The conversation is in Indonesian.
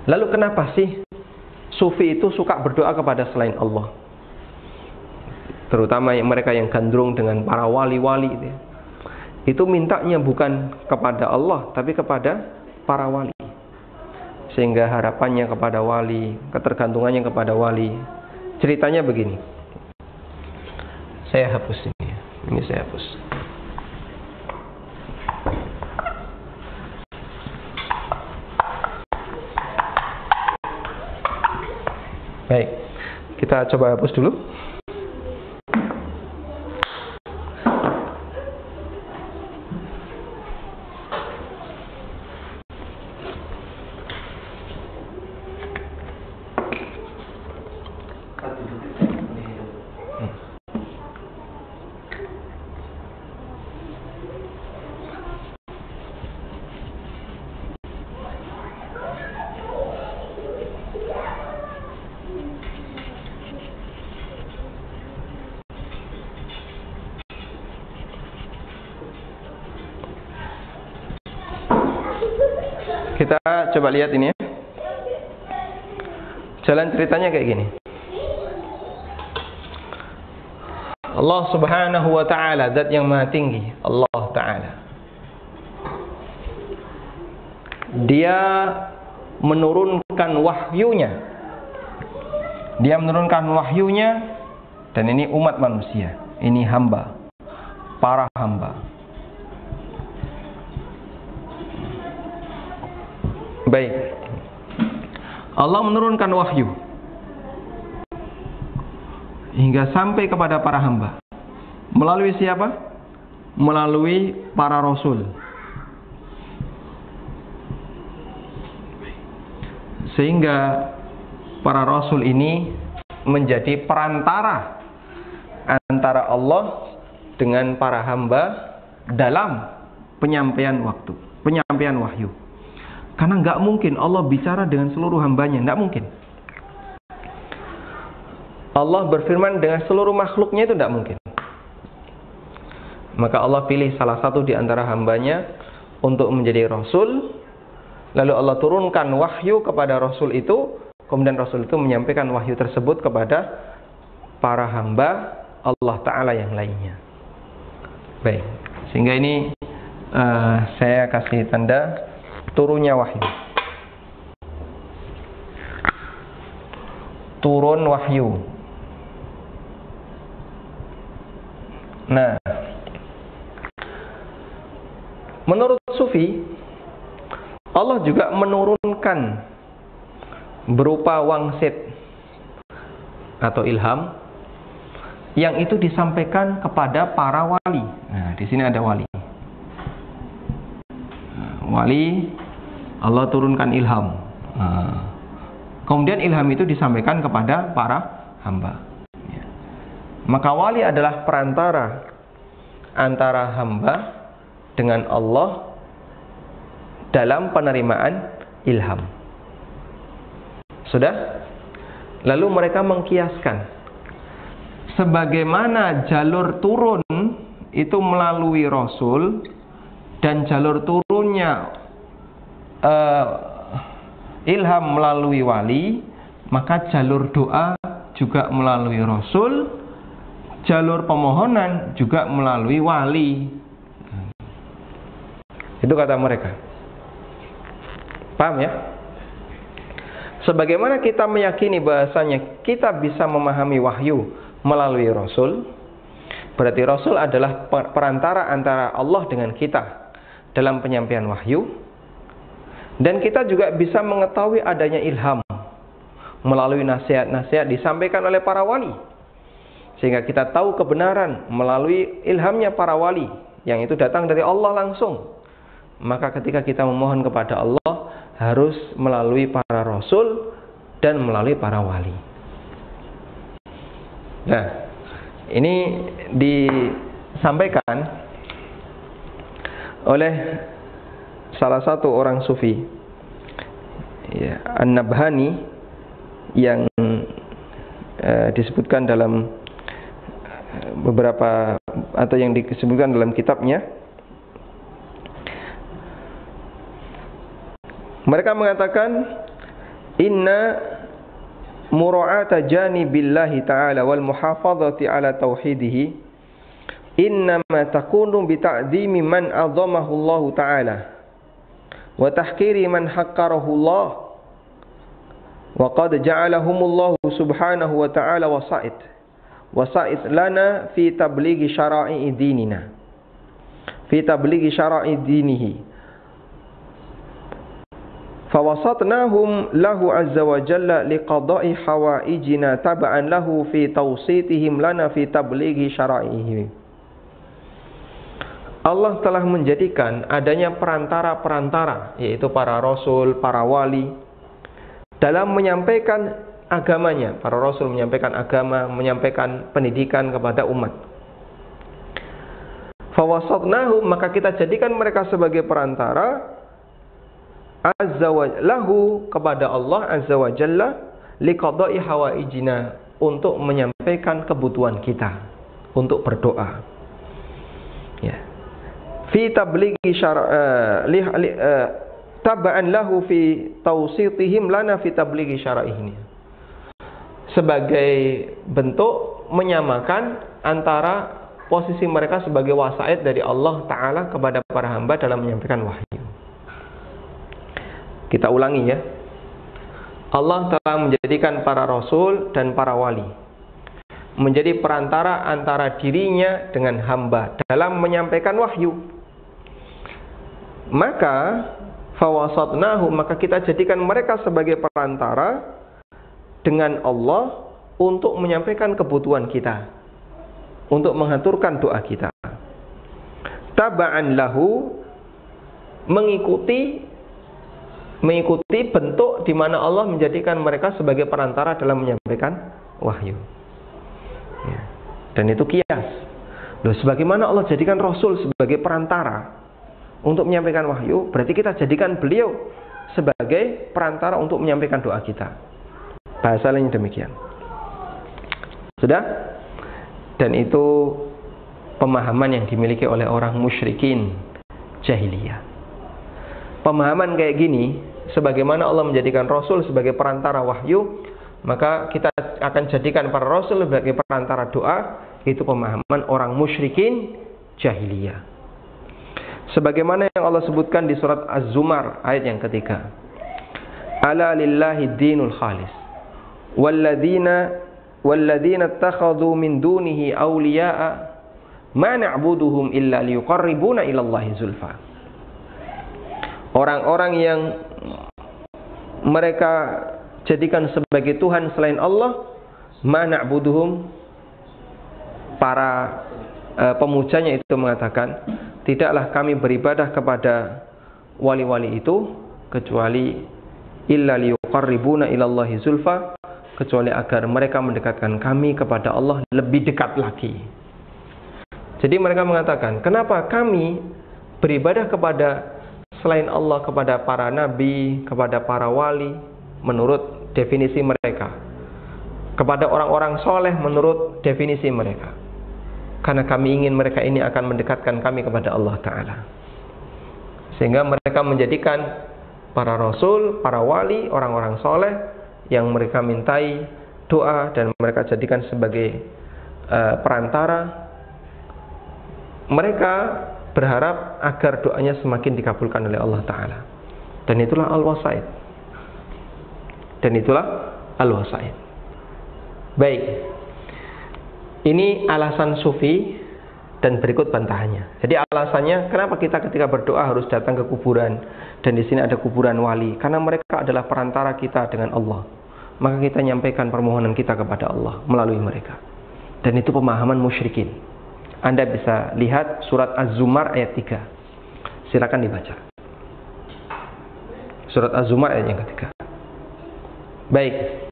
Lalu kenapa sih sufi itu suka berdoa kepada selain Allah? Terutama mereka yang gandrung dengan para wali-wali itu mintanya bukan kepada Allah tapi kepada para wali, sehingga harapannya kepada wali, ketergantungannya kepada wali. Ceritanya begini, saya hapus ini saya hapus. Baik, kita coba hapus dulu. Kita coba lihat ini ya. Jalan ceritanya kayak gini. Allah Subhanahu wa ta'ala, zat yang maha tinggi, Allah ta'ala, Dia menurunkan wahyunya. Dia menurunkan wahyunya, dan ini umat manusia, ini hamba, para hamba. Baik, Allah menurunkan wahyu hingga sampai kepada para hamba. Melalui siapa? Melalui para rasul. Sehingga para rasul ini menjadi perantara antara Allah dengan para hamba dalam penyampaian wahyu. Karena nggak mungkin Allah bicara dengan seluruh hambanya, nggak mungkin. Allah berfirman dengan seluruh makhluknya, itu nggak mungkin. Maka Allah pilih salah satu di antara hambanya untuk menjadi rasul. Lalu Allah turunkan wahyu kepada rasul itu, kemudian rasul itu menyampaikan wahyu tersebut kepada para hamba Allah Ta'ala yang lainnya. Baik, sehingga ini saya kasih tanda turunnya wahyu. Turun wahyu. Nah, menurut sufi, Allah juga menurunkan berupa wangsit atau ilham yang itu disampaikan kepada para wali. Nah, di sini ada wali. Wali, Allah turunkan ilham. Kemudian ilham itu disampaikan kepada para hamba. Maka wali adalah perantara antara hamba dengan Allah dalam penerimaan ilham. Sudah? Lalu mereka mengkiaskan, sebagaimana jalur turun itu melalui rasul, dan jalur turunnya ilham melalui wali, maka jalur doa juga melalui rasul, jalur pemohonan juga melalui wali. Itu kata mereka. Paham ya? Sebagaimana kita meyakini bahasanya kita bisa memahami wahyu melalui rasul, berarti rasul adalah perantara antara Allah dengan kita dalam penyampaian wahyu. Dan kita juga bisa mengetahui adanya ilham melalui nasihat-nasihat disampaikan oleh para wali, sehingga kita tahu kebenaran melalui ilhamnya para wali yang itu datang dari Allah langsung. Maka ketika kita memohon kepada Allah harus melalui para rasul dan melalui para wali. Nah, ini disampaikan oleh salah satu orang sufi, ya, An-Nabhani, yang disebutkan dalam beberapa, atau yang disebutkan dalam kitabnya. Mereka mengatakan inna mura'ata janibillahi ta'ala wal muhafazati ala tauhidihi innama takunu bi ta'zimi man 'azamahu Allah ta'ala wa tahqiri man haqqarahu Allah wa qad ja'alahumullahu subhanahu wa ta'ala wasa'id lana fi tablighi syara'i dinina fi tablighi syara'i dinihi fawasatnahum lahu azza wa jalla liqada'i hawaijina taba'an lahu fi tawsitihim lana fi tablighi syara'ihi. Allah telah menjadikan adanya perantara-perantara, yaitu para rasul, para wali, dalam menyampaikan agamanya. Para rasul menyampaikan agama, menyampaikan pendidikan kepada umat. Fawasatnahum, maka kita jadikan mereka sebagai perantara azza wa lahu kepada Allah azza wa jalla liqada'i hawaijina, untuk menyampaikan kebutuhan kita, untuk berdoa. Ya. Fi tablighi taba'an lahu fi tawsitihim lana fi tablighi syara'ihi, sebagai bentuk menyamakan antara posisi mereka sebagai wasaid dari Allah Ta'ala kepada para hamba dalam menyampaikan wahyu. Kita ulangi ya. Allah telah menjadikan para rasul dan para wali menjadi perantara antara dirinya dengan hamba dalam menyampaikan wahyu. Maka fawasatnahu, maka kita jadikan mereka sebagai perantara dengan Allah untuk menyampaikan kebutuhan kita, untuk mengaturkan doa kita. Taba'an lahu, mengikuti bentuk di mana Allah menjadikan mereka sebagai perantara dalam menyampaikan wahyu. Ya. Dan itu kias. Loh, sebagaimana Allah jadikan Rasul sebagai perantara untuk menyampaikan wahyu, berarti kita jadikan beliau sebagai perantara untuk menyampaikan doa kita. Bahasa lainnya demikian. Sudah? Dan itu pemahaman yang dimiliki oleh orang musyrikin jahiliyah. Pemahaman kayak gini, sebagaimana Allah menjadikan Rasul sebagai perantara wahyu, maka kita akan jadikan para Rasul sebagai perantara doa. Itu pemahaman orang musyrikin jahiliyah. Sebagaimana yang Allah sebutkan di surat Az-Zumar ayat yang ketiga. Ala lillahi dinul khalis walladzina ittakhadhu min dunihi awliya'a ma na'buduhum illa liyuqarribuna ila Allahi zulfa. Orang-orang yang mereka jadikan sebagai Tuhan selain Allah, ma na'buduhum, para pemujanya itu mengatakan, tidaklah kami beribadah kepada wali-wali itu kecuali illa liyuqarribuna ilallahi zulfa, kecuali agar mereka mendekatkan kami kepada Allah lebih dekat lagi. Jadi mereka mengatakan, kenapa kami beribadah kepada selain Allah, kepada para nabi, kepada para wali menurut definisi mereka, kepada orang-orang soleh menurut definisi mereka? Karena kami ingin mereka ini akan mendekatkan kami kepada Allah Ta'ala. Sehingga mereka menjadikan para rasul, para wali, orang-orang soleh yang mereka mintai doa dan mereka jadikan sebagai perantara. Mereka berharap agar doanya semakin dikabulkan oleh Allah Ta'ala. Dan itulah al-wasaid. Baik. Ini alasan sufi dan berikut bantahannya. Jadi alasannya kenapa kita ketika berdoa harus datang ke kuburan dan di sini ada kuburan wali? Karena mereka adalah perantara kita dengan Allah. Maka kita nyampaikan permohonan kita kepada Allah melalui mereka. Dan itu pemahaman musyrikin. Anda bisa lihat surat Az-Zumar ayat 3. Silakan dibaca. Surat Az-Zumar ayat yang ketiga. Baik.